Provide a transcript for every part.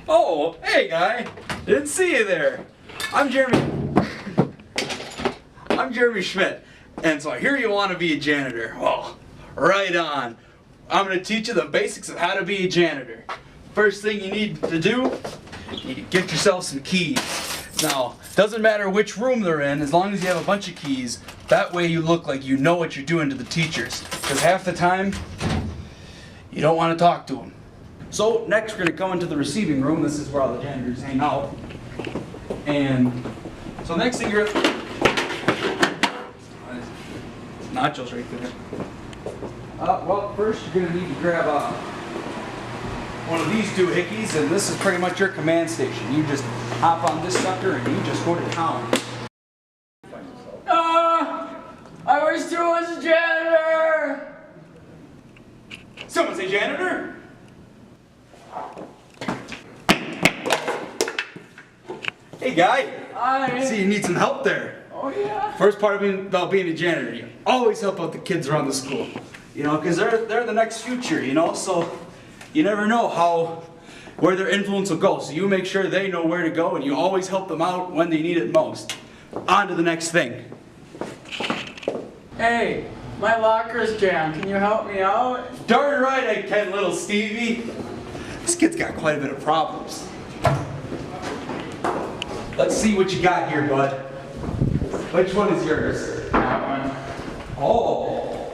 Oh, hey guy. Didn't see you there. I'm Jeremy Schmidt. And so I hear you want to be a janitor. Well, right on. I'm going to teach you the basics of how to be a janitor. First thing you need to do, you need to get yourself some keys. Now, doesn't matter which room they're in, as long as you have a bunch of keys, that way you look like you know what you're doing to the teachers. Because half the time, you don't want to talk to them. So next we're going to go into the receiving room. This is where all the janitors hang out. And so next thing you're... Nachos right there. Well, first you're going to need to grab one of these doohickeys, and this is pretty much your command station. You just hop on this sucker and you just go to town. I wish there was a janitor! Someone say janitor? Hey guy! Hi! See, you need some help there. Oh yeah? First part about being a janitor, you always help out the kids around the school. You know, because they're the next future, you know, so you never know where their influence will go. So you make sure they know where to go, and you always help them out when they need it most. On to the next thing. Hey, my locker's jammed. Can you help me out? Darn right I can, little Stevie. This kid's got quite a bit of problems. Let's see what you got here, bud. Which one is yours? That one. Oh.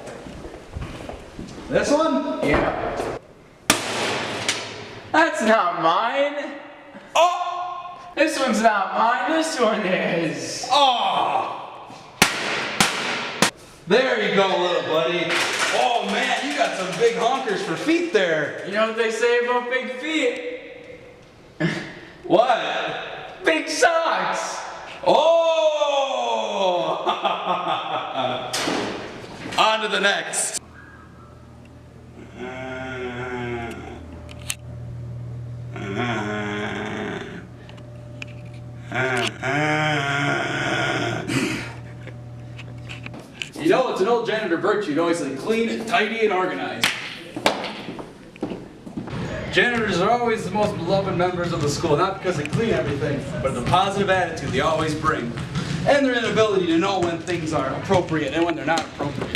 This one? Yeah. That's not mine. Oh! This one's not mine. This one is. Oh! There you go, little buddy. Oh man, you got some big honkers for feet there. You know what they say about big feet? What? Big socks. Oh! On to the next. You know, it's an old janitor virtue to always say clean and tidy and organized. Janitors are always the most beloved members of the school, not because they clean everything, but the positive attitude they always bring. And their inability to know when things are appropriate and when they're not appropriate.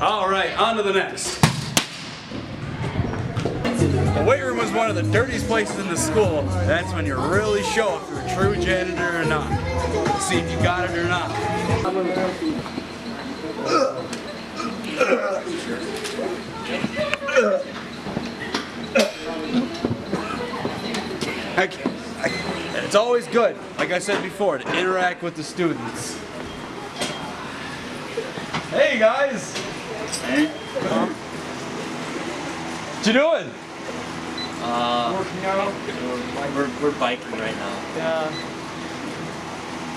Alright, on to the next. The weight room is one of the dirtiest places in the school. That's when you really show if you're a true janitor or not. See if you got it or not. It's always good, like I said before, to interact with the students. Hey guys! Hey. What you doing? Working out. We're biking right now. Yeah.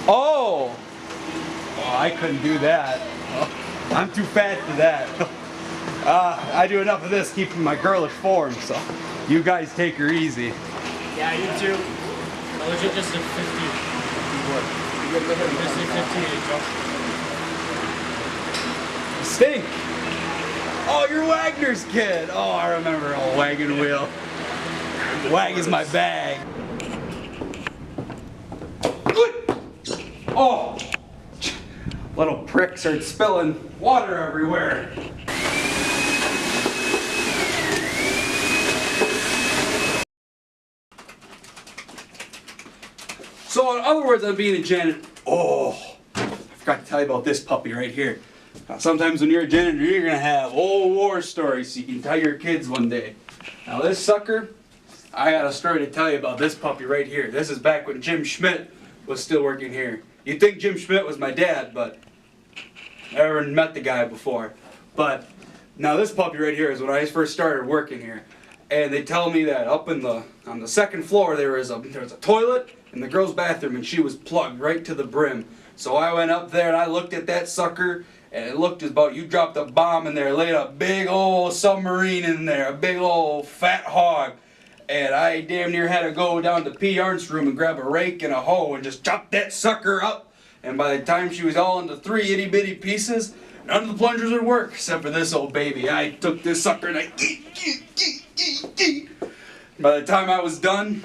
Oh! Oh, I couldn't do that. Oh, I'm too fat for that. I do enough of this keeping my girlish form, so you guys take her easy. Yeah, you too. Or was it just a 50? What? Just a 50 jump. Stink! Oh, you're Wagner's kid! Oh, I remember old Wagon Wheel. Wag is my bag. Oh! Little prick starts spilling water everywhere. So in other words, I'm being a janitor. Oh! I forgot to tell you about this puppy right here. Now, sometimes when you're a janitor, you're going to have old war stories so you can tell your kids one day. Now this sucker, I got a story to tell you about this puppy right here. This is back when Jim Schmidt was still working here. You'd think Jim Schmidt was my dad, but I never met the guy before. But now this puppy right here is when I first started working here. And they tell me that up on the second floor there was a toilet in the girls' bathroom, and she was plugged right to the brim So I went up there and I looked at that sucker, and it looked as about you dropped a bomb in there, laid a big old submarine in there, a big old fat hog. And I damn near had to go down to P. Arndt's room and grab a rake and a hoe and just chop that sucker up. And by the time she was all into 3 itty bitty pieces, none of the plungers would work except for this old baby. I took this sucker and I by the time I was done,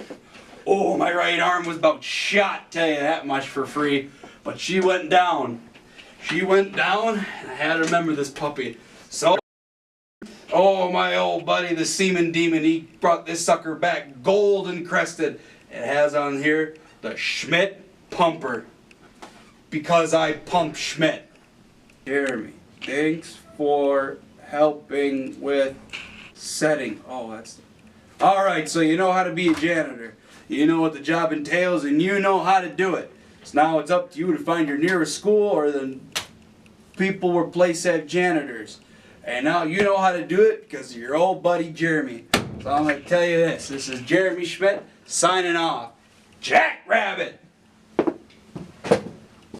oh, my right arm was about shot, tell you that much for free. But she went down. She went down, and I had to remember this puppy. So, oh, my old buddy, the semen demon, he brought this sucker back golden crested. It has on here the Schmidt pumper. Because I pump Schmidt. Jeremy, thanks for helping with setting. Oh, that's... Alright, so you know how to be a janitor. You know what the job entails, and you know how to do it. So now it's up to you to find your nearest school or the people where place have janitors. And now you know how to do it because of your old buddy Jeremy. So I'm going to tell you this. This is Jeremy Schmidt signing off. Jackrabbit!